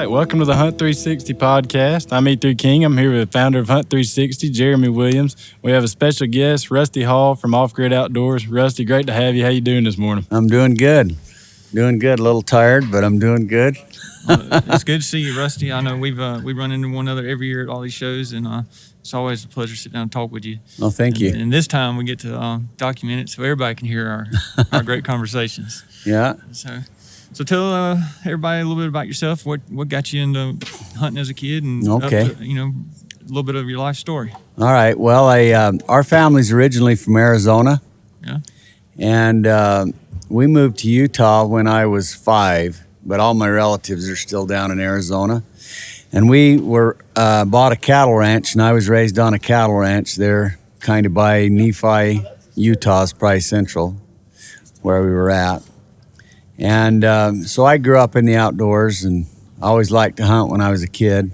right, welcome to the Hunt360 podcast. I'm E3 King. I'm here with the founder of Hunt360, Jeremy Williams. We have a special guest, Rusty Hall from Offgrid Outdoors. Rusty, great to have you. How you doing this morning? I'm doing good. Doing good. A little tired, but I'm doing good. It's good to see you, Rusty. I know we run into one another every year at all these shows, and it's always a pleasure to sit down and talk with you. Oh, thank you. And this time we get to document it so everybody can hear our great conversations. Yeah. So tell everybody a little bit about yourself. What got you into hunting as a kid, and okay, up to, a little bit of your life story. All right. Well, our family's originally from Arizona. Yeah. And we moved to Utah when I was 5, but all my relatives are still down in Arizona. And we bought a cattle ranch, and I was raised on a cattle ranch there, kind of by Nephi, Utah's probably central, where we were at. And so I grew up in the outdoors and always liked to hunt when I was a kid.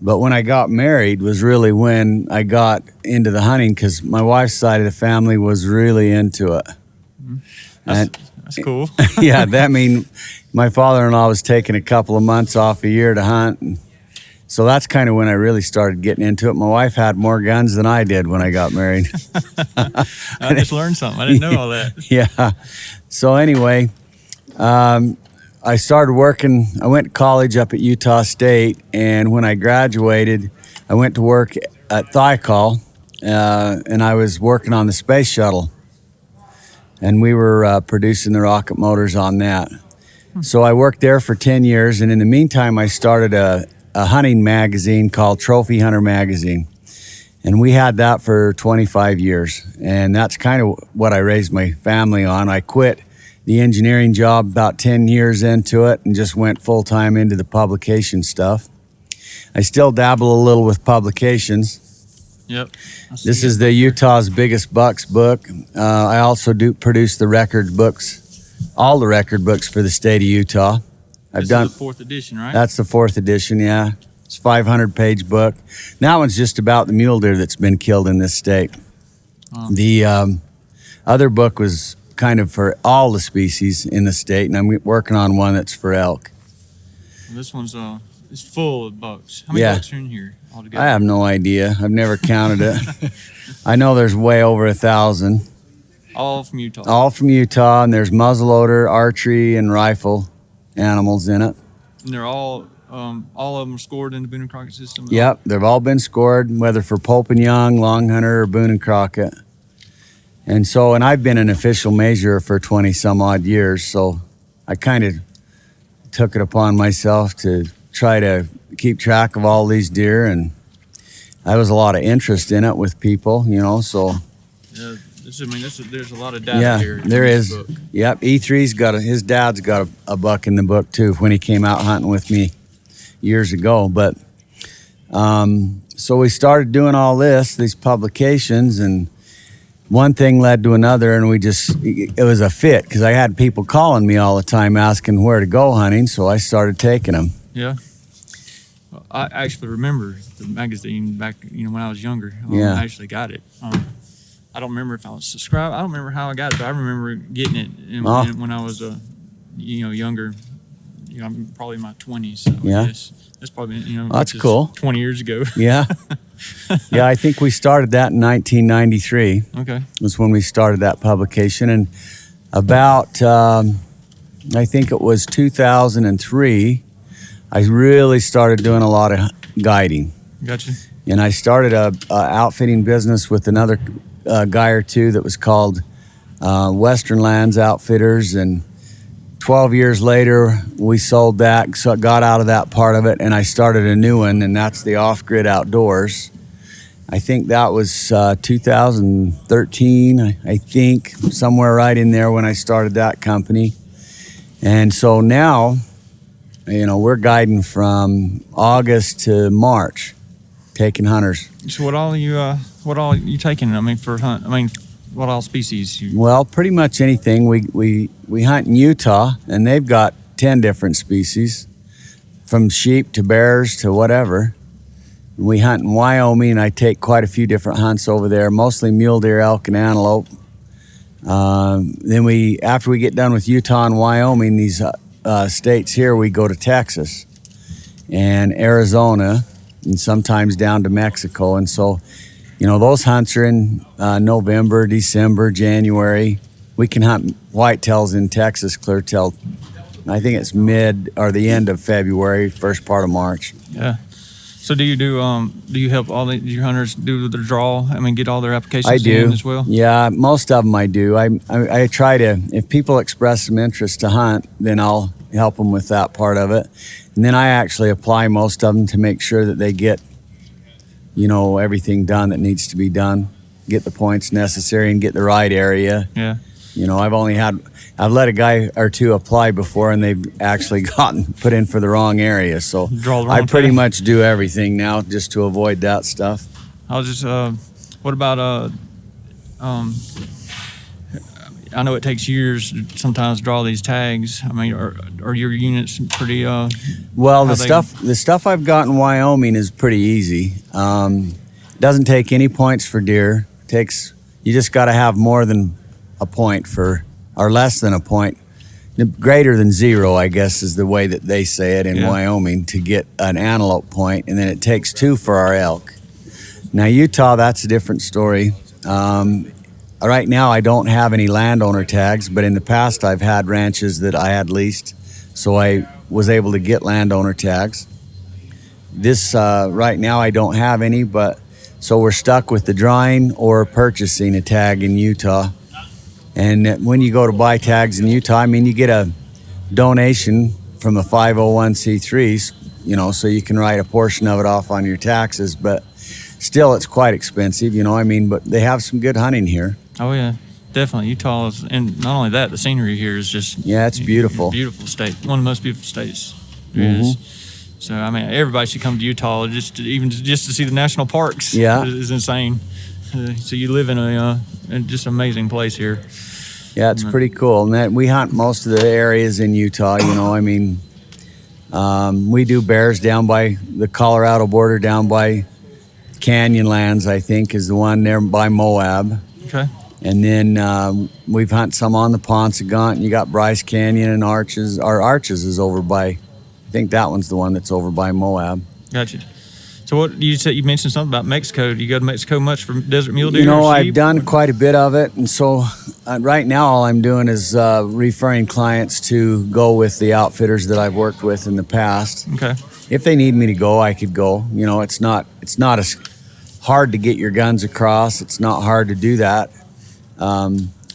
But when I got married was really when I got into the hunting, because my wife's side of the family was really into it. That's cool. Yeah, that mean my father-in-law was taking a couple of months off a year to hunt. And so that's kind of when I really started getting into it. My wife had more guns than I did when I got married. I just learned something. I didn't know all that. Yeah. So anyway, I started working. I went to college up at Utah State, and when I graduated, I went to work at Thiokol, and I was working on the space shuttle, and we were producing the rocket motors on that. So I worked there for 10 years, and in the meantime, I started a hunting magazine called Trophy Hunter Magazine. And we had that for 25 years. And that's kind of what I raised my family on. I quit the engineering job about 10 years into it and just went full-time into the publication stuff. I still dabble a little with publications. Yep. This is the Utah's Biggest Bucks book. I also do produce the record books, all the record books for the state of Utah. This is the 4th edition, right? That's the 4th edition, yeah. It's a 500-page book. That one's just about the mule deer that's been killed in this state. Oh. The other book was kind of for all the species in the state, and I'm working on one that's for elk. This one's it's full of bucks. How many bucks are in here altogether? I have no idea. I've never counted it. I know there's way over 1,000. All from Utah? All from Utah, and there's muzzleloader, archery, and rifle animals in it. And they're all of them are scored in the Boone and Crockett system? Yep, they've all been scored, whether for Pope and Young, Long Hunter, or Boone and Crockett. And I've been an official measurer for 20 some odd years, so I kind of took it upon myself to try to keep track of all these deer, and there was a lot of interest in it with people, so. Yeah, there's a lot of data here. Yeah, there is. Book. Yep, E3's his dad's got a buck in the book too when he came out hunting with me years ago. But so we started doing all these publications, and one thing led to another, and it was a fit because I had people calling me all the time asking where to go hunting, so I started taking them. Yeah. Well, I actually remember the magazine back, when I was younger. Yeah. I actually got it. I don't remember if I was subscribed. I don't remember how I got it, but I remember getting it when I was younger. I'm probably in my 20s. So yeah. That's probably that's cool. 20 years ago. Yeah. Yeah, I think we started that in 1993. Okay. Was when we started that publication, and about I think it was 2003. I really started doing a lot of guiding. Gotcha. And I started a outfitting business with another guy or two that was called Western Lands Outfitters, and 12 years later we sold that, so I got out of that part of it, and I started a new one, and that's the Offgrid Outdoors. I think that was 2013, I think, somewhere right in there when I started that company. And so now, we're guiding from August to March, taking hunters. So what all you taking? For hunt? What all species? Well, pretty much anything. We hunt in Utah, and they've got 10 different species, from sheep to bears to whatever. We hunt in Wyoming, and I take quite a few different hunts over there, mostly mule deer, elk, and antelope. Then after we get done with Utah and Wyoming, these states here, we go to Texas. and Arizona, and sometimes down to Mexico. And so, those hunts are in November, December, January. We can hunt whitetails in Texas clear till, I think it's mid or the end of February, first part of March. Yeah. So do you help all your hunters do their draw? I mean, get all their applications in as well? Yeah, most of them I do. I try to, if people express some interest to hunt, then I'll help them with that part of it. And then I actually apply most of them to make sure that they get, everything done that needs to be done, get the points necessary and get the right area. Yeah. I've let a guy or two apply before and they've actually gotten put in for the wrong area. So I pretty much do everything now just to avoid that stuff. I was just, what about, I know it takes years to sometimes draw these tags. I mean, are your units pretty, well, the stuff I've got in Wyoming is pretty easy. Doesn't take any points for deer. You just got to have more than a point or less than a point. Greater than 0, I guess, is the way that they say it in Wyoming to get an antelope point, and then it takes 2 for our elk. Now, Utah, that's a different story. Right now, I don't have any landowner tags, but in the past, I've had ranches that I had leased, so I was able to get landowner tags. Right now, I don't have any, so we're stuck with the drawing or purchasing a tag in Utah. And when you go to buy tags in Utah, I mean, you get a donation from a 501c3, so you can write a portion of it off on your taxes, but still it's quite expensive, but they have some good hunting here. Oh, yeah, definitely. Utah is, and not only that, the scenery here is just... Yeah, it's beautiful. Beautiful state. One of the most beautiful states there is. So, I mean, everybody should come to Utah just to see the national parks. Yeah. Is insane. So you live in just an amazing place here. Yeah, it's pretty cool. And we hunt most of the areas in Utah, we do bears down by the Colorado border, down by Canyonlands, I think, is the one there by Moab. Okay. And then we've hunted some on the Paunsaugunt, and you got Bryce Canyon and Arches. Our Arches is over by, I think that one's the one that's over by Moab. Gotcha. So what you said, you mentioned something about Mexico. Do you go to Mexico much for desert mule deer? I've done quite a bit of it, and so right now all I'm doing is referring clients to go with the outfitters that I've worked with in the past. Okay. If they need me to go, I could go. It's not as hard to get your guns across. It's not hard to do that.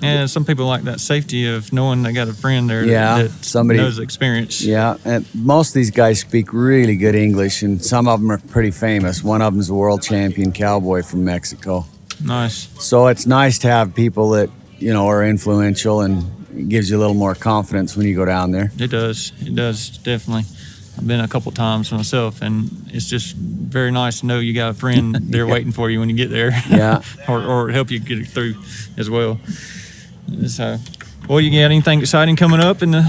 Yeah, some people like that safety of knowing they got a friend there that somebody knows the experience. Yeah, and most of these guys speak really good English, and some of them are pretty famous. One of them's a world champion cowboy from Mexico. Nice. So it's nice to have people that, are influential, and it gives you a little more confidence when you go down there. It does, definitely. I've been a couple times myself, and it's just very nice to know you got a friend there waiting for you when you get there. Yeah. or help you get it through as well. So, you got anything exciting coming up in the...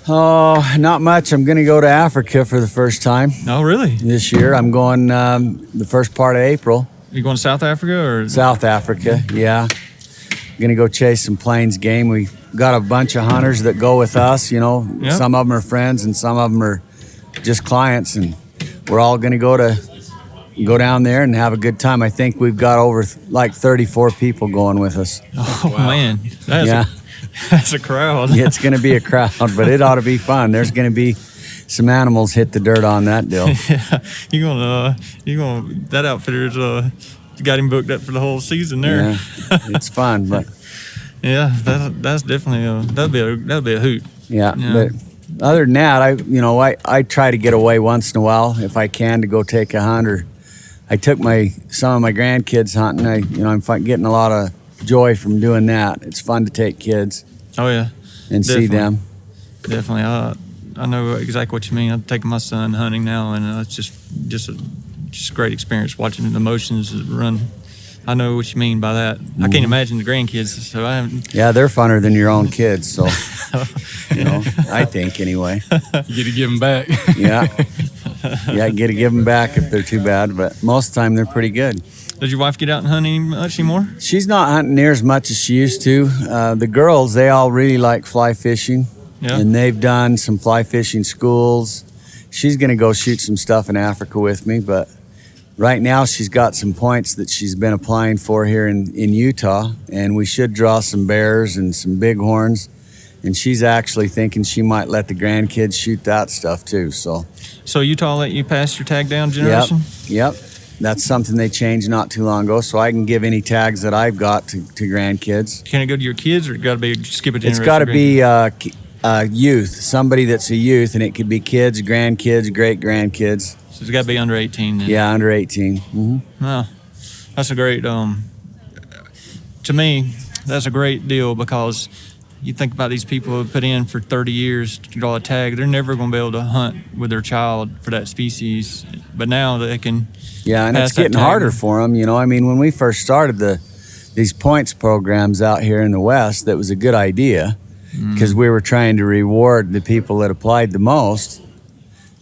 Oh, not much. I'm going to go to Africa for the first time. Oh, really? This year. I'm going the first part of April. You going to South Africa or... South Africa, yeah. I'm going to go chase some plains game. We got a bunch of hunters that go with us, Yep. Some of them are friends and some of them are just clients, and we're all going to go down there and have a good time. I think we've got over 34 people going with us. Oh, wow. Man. That's a crowd. Yeah, it's going to be a crowd, but it ought to be fun. There's going to be some animals hit the dirt on that deal. Yeah, that outfitter's got him booked up for the whole season there. Yeah, it's fun, but yeah, that's definitely that'll be a hoot. Yeah, but other than that, I try to get away once in a while if I can to go take a hunt. Or I took some of my grandkids hunting. I'm getting a lot of joy from doing that. It's fun to take kids. Oh yeah, and see them. Definitely. I know exactly what you mean. I'm taking my son hunting now, and it's just a great experience watching the emotions run. I know what you mean by that. I can't imagine the grandkids. So I haven't. Yeah, they're funner than your own kids. So, I think anyway. You get to give them back. Yeah, get to give them back if they're too bad. But most of the time, they're pretty good. Does your wife get out and hunt much anymore? She's not hunting near as much as she used to. The girls, they all really like fly fishing. Yeah. And they've done some fly fishing schools. she's going to go shoot some stuff in Africa with me. But right now she's got some points that she's been applying for here in Utah, and we should draw some bears and some bighorns. And she's actually thinking she might let the grandkids shoot that stuff too. So Utah let you pass your tag down generation? Yep. That's something they changed not too long ago. So I can give any tags that I've got to grandkids. Can it go to your kids, or got to be skip a generation? It's got to be youth, somebody that's a youth, and it could be kids, grandkids, great-grandkids. So it's got to be under 18 then? Yeah, under 18. Mm-hmm. Well, that's a great, to me, that's a great deal, because you think about these people who put in for 30 years to draw a tag, they're never going to be able to hunt with their child for that species. But now they can. Yeah, and it's getting harder for them. You know, I mean, when we first started these points programs out here in the West, that was a good idea, because we were trying to reward the people that applied the most.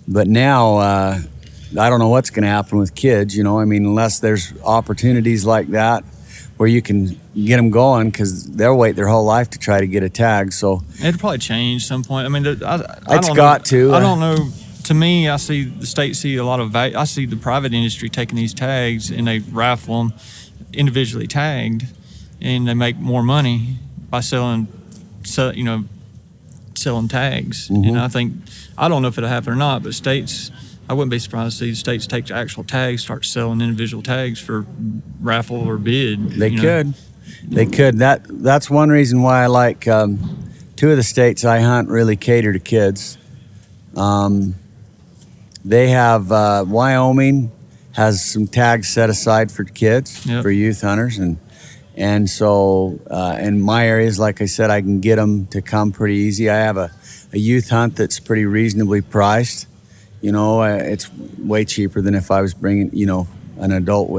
But now, I don't know what's going to happen with kids. You know, I mean, unless there's opportunities like that where you can get them going, because they'll wait their whole life to try to get a tag. So it'll probably change some point. I mean, it's got to. I don't know. To me, I see the state see a lot of value. I see the private industry taking these tags and they raffle them individually tagged, and they make more money by selling tags. And I don't know if it'll happen or not, but states, I wouldn't be surprised to see states take actual tags, start selling individual tags for raffle or bid. They could. That's one reason why I like two of the states I hunt really cater to kids. They have Wyoming has some tags set aside for kids, for youth hunters, and so in my areas, like I said, I can get them to come pretty easy. I have a youth hunt that's pretty reasonably priced. You know, it's way cheaper than if I was bringing, an adult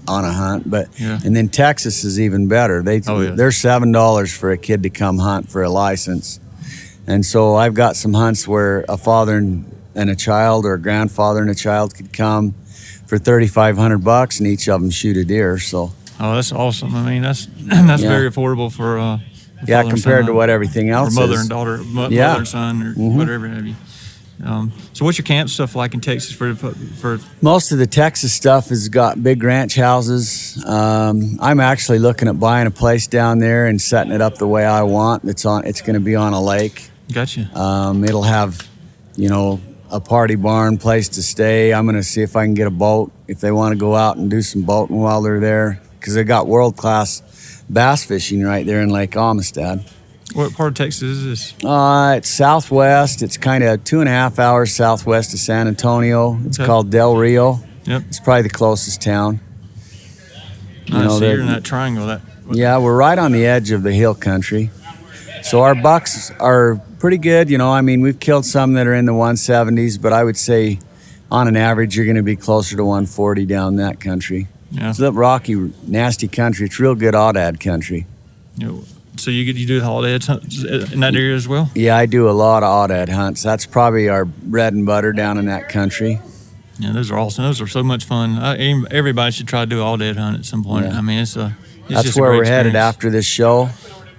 on a hunt. But and then Texas is even better. They're $7 for a kid to come hunt for a license. And so I've got some hunts where a father and a child, or a grandfather and a child, could come for $3,500, and each of them shoot a deer. So that's awesome. I mean, that's very affordable for compared to what everything else is. Or mother is. And daughter, mother and son, or whatever have you. So what's your camp stuff like in Texas for? Most of the Texas stuff has got big ranch houses. I'm actually looking at buying a place down there and setting it up the way I want. It's going to be on a lake. Gotcha. It'll have, a party barn, place to stay. I'm going to see if I can get a boat if they want to go out and do some boating while they're there, because they got world-class bass fishing right there in Lake Amistad. What part of Texas is this? It's southwest. It's kind of 2.5 hours southwest of San Antonio. It's called Del Rio. Yep. It's probably the closest town. So you're in that triangle. We're right on the edge of the hill country. So our bucks are pretty good. I mean, we've killed some that are in the 170s, but I would say on an average, you're going to be closer to 140 down that country. Yeah. It's that rocky, nasty country. It's real good aoudad country. So you do the aoudad hunts in that area as well? Yeah, I do a lot of aoudad hunts. That's probably our bread and butter down in that country. Yeah, those are awesome. Those are so much fun. Everybody should try to do an aoudad hunt at some point. Yeah. I mean, that's where we're headed after this show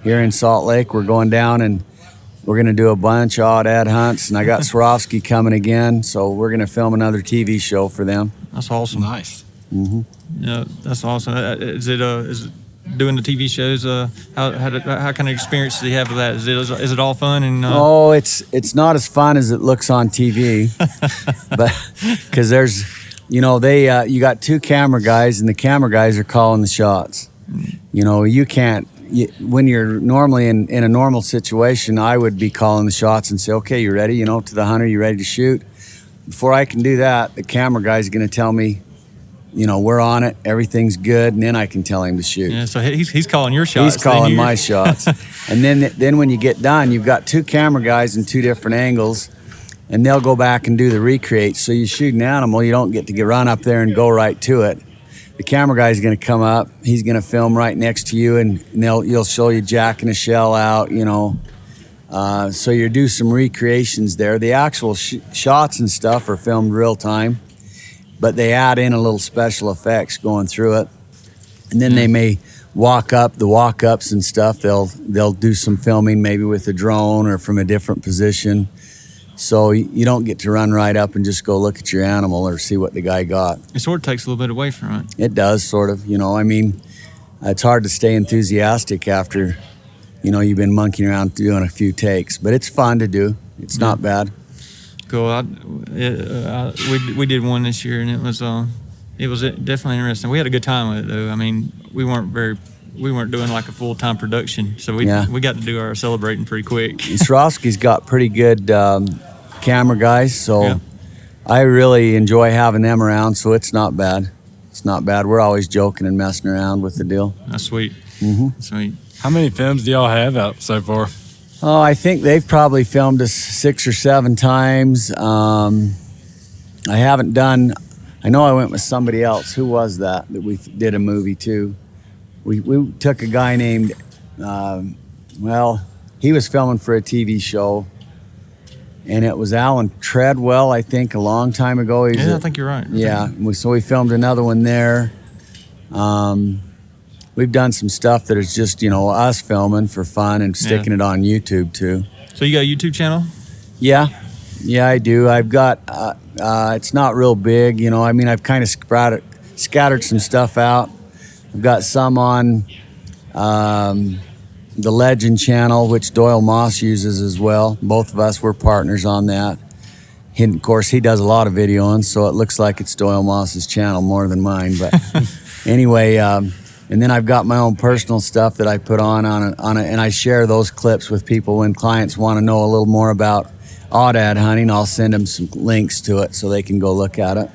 here in Salt Lake. We're going down and we're going to do a bunch of aoudad hunts, and I got Swarovski coming again, so we're going to film another TV show for them. That's awesome. Nice. Mm-hmm. Yeah, that's awesome. Is it doing the TV shows? How kind of experience do you have with that? Is it all fun? It's not as fun as it looks on TV, but because there's, you got two camera guys, and the camera guys are calling the shots. You can't. When you're normally in a normal situation, I would be calling the shots and say, okay, you ready? To the hunter, you ready to shoot? Before I can do that, the camera guy's going to tell me, we're on it, everything's good, and then I can tell him to shoot. Yeah, so he's calling your shots. He's calling my shots. And then when you get done, you've got two camera guys in two different angles, and they'll go back and do the recreate. So you shoot an animal, you don't get to run up there and go right to it. The camera guy's going to come up. He's going to film right next to you, and you'll show you jacking a shell out, So you do some recreations there. The actual shots and stuff are filmed real time, but they add in a little special effects going through it. And then they may walk-ups and stuff. They'll do some filming maybe with a drone or from a different position. So you don't get to run right up and just go look at your animal or see what the guy got. It sort of takes a little bit away from it. It does, sort of. I mean, it's hard to stay enthusiastic after, you've been monkeying around doing a few takes. But it's fun to do. It's not bad. Cool. We did one this year, and it was definitely interesting. We had a good time with it, though. I mean, we weren't doing like a full-time production, so we got to do our celebrating pretty quick. Swarovski's got pretty good camera guys, so I really enjoy having them around, so it's not bad. It's not bad. We're always joking and messing around with the deal. That's sweet. Mm-hmm. Sweet. How many films do y'all have out so far? Oh, I think they've probably filmed us 6 or 7 times. I haven't done... I know I went with somebody else. Who was that we did a movie too? We took a guy named... he was filming for a TV show. And it was Alan Treadwell, I think, a long time ago. I think you're right. So we filmed another one there. We've done some stuff that is just, us filming for fun and sticking it on YouTube too. So you got a YouTube channel? Yeah, I do. I've got, it's not real big, I mean, I've kind of scattered some stuff out. I've got some on the Legend channel, which Doyle Moss uses as well. Both of us were partners on that. Of course, he does a lot of videoing, so it looks like it's Doyle Moss's channel more than mine. But anyway, and then I've got my own personal stuff that I put on it, and I share those clips with people when clients want to know a little more about aoudad hunting. I'll send them some links to it so they can go look at it.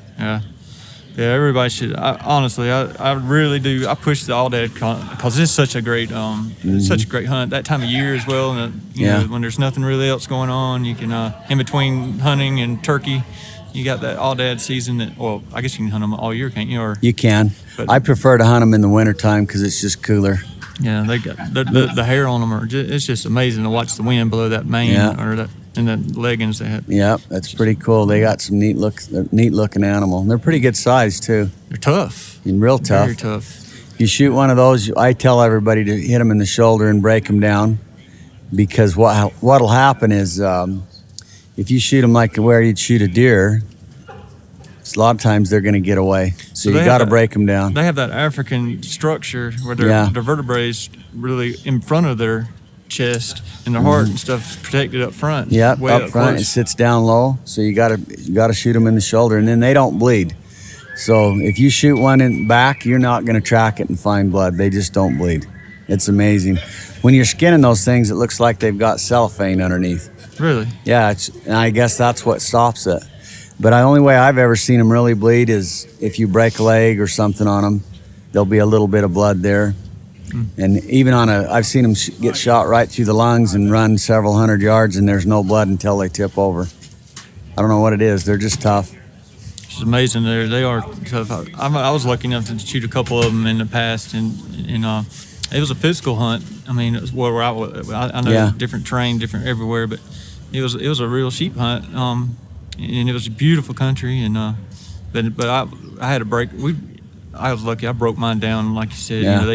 Yeah, everybody should. I really do. I push the aoudad because it's such a great, such a great hunt that time of year as well. And you know, when there's nothing really else going on, you can in between hunting and turkey, you got that aoudad season. I guess you can hunt them all year, can't you? Or you can. But I prefer to hunt them in the wintertime because it's just cooler. Yeah, they got the hair on them it's just amazing to watch the wind blow that mane or that. And the leggings they have. Yeah, that's pretty cool. They got some neat looking animal. And they're pretty good size too. They're tough. And real tough. Very tough. If you shoot one of those, I tell everybody to hit them in the shoulder and break them down, because what'll happen is if you shoot them like where you'd shoot a deer, a lot of times they're going to get away. So you got to break them down. They have that African structure where their vertebrae is really in front of their chest, and their heart and stuff protected up front. Yeah, up front. It sits down low, so you gotta shoot them in the shoulder, and then they don't bleed. So if you shoot one in back, you're not gonna track it and find blood. They just don't bleed. It's amazing. When you're skinning those things, it looks like they've got cellophane underneath. Really? Yeah, and I guess that's what stops it. But the only way I've ever seen them really bleed is if you break a leg or something on them. There'll be a little bit of blood there. And even I've seen them get shot right through the lungs and run several hundred yards, and there's no blood until they tip over. I don't know what it is. They're just tough. It's amazing. They are tough. I was lucky enough to shoot a couple of them in the past, and it was a physical hunt. I mean, it was where I know different terrain, different everywhere, but it was a real sheep hunt. And it was a beautiful country, and but I had a break. I was lucky. I broke mine down, like you said. Yeah.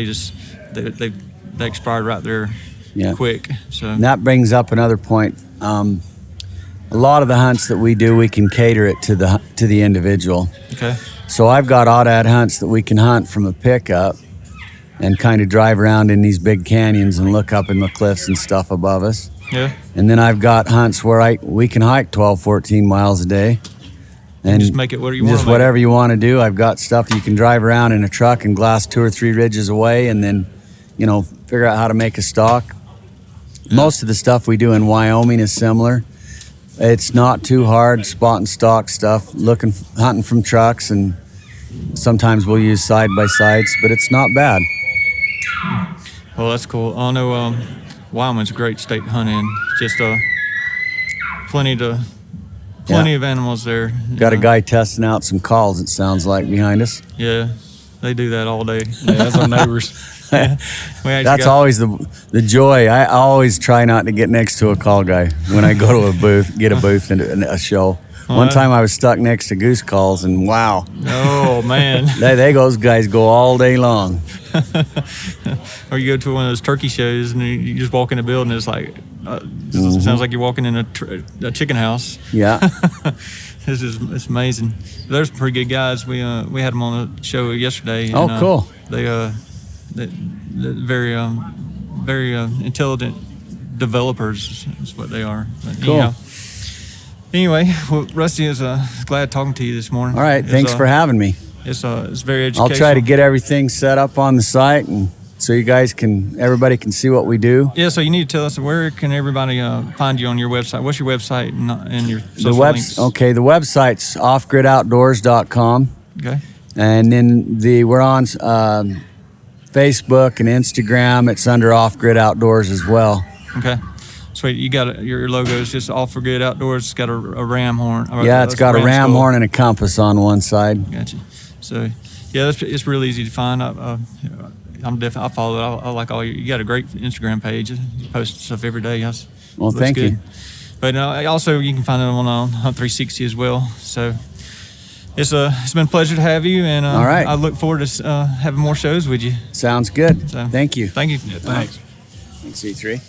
They expired right there quick. So and that brings up another point. A lot of the hunts that we do, we can cater it to the individual. Okay. So I've got aoudad hunts that we can hunt from a pickup and kind of drive around in these big canyons and look up in the cliffs and stuff above us. Yeah. And then I've got hunts where we can hike 12, 14 miles a day. And just make it what you want. Just whatever you want to do. I've got stuff you can drive around in a truck and glass 2 or 3 ridges away, and then, figure out how to make a stalk. Yeah. Most of the stuff we do in Wyoming is similar. It's not too hard, spot and stalk stuff, hunting from trucks, and sometimes we'll use side-by-sides, but it's not bad. Well, that's cool. I know Wyoming's a great state to hunt in. Just plenty of animals there. Got a guy testing out some calls, it sounds like, behind us. Yeah, they do that all day. Yeah, that's our neighbors. That's always the joy. I always try not to get next to a call guy when I go to a booth, get a booth and a show. One time I was stuck next to goose calls, and wow. Oh, man. Those guys go all day long. Or you go to one of those turkey shows and you just walk in a building, it's like, sounds like you're walking in a chicken house. Yeah. It's amazing. There's some pretty good guys. We had them on the show yesterday. Oh, cool. They're very intelligent developers is what they are. But, cool. Anyway, well, Rusty is glad talking to you this morning. All right, thanks for having me. It's very educational. I'll try to get everything set up on the site, and so you guys everybody can see what we do. Yeah, so you need to tell us, where can everybody find you on your website? What's your website and your social links? Okay, the website's offgridoutdoors.com. Okay. And then we're on Facebook and Instagram. It's under Offgrid Outdoors as well. Okay. Sweet. You got your logo is just Offgrid Outdoors. It's got a ram horn. Yeah, it's got a ram horn and a compass on one side. Gotcha. So, yeah, it's real easy to find. I follow it. I like all you got a great Instagram page. You post stuff every day. Well, thank you. But also you can find it on Hunt360 as well. So it's been a pleasure to have you, and all right. I look forward to having more shows with you. Sounds good. So, thank you. Thank you. Yeah, thanks. Thanks, E3.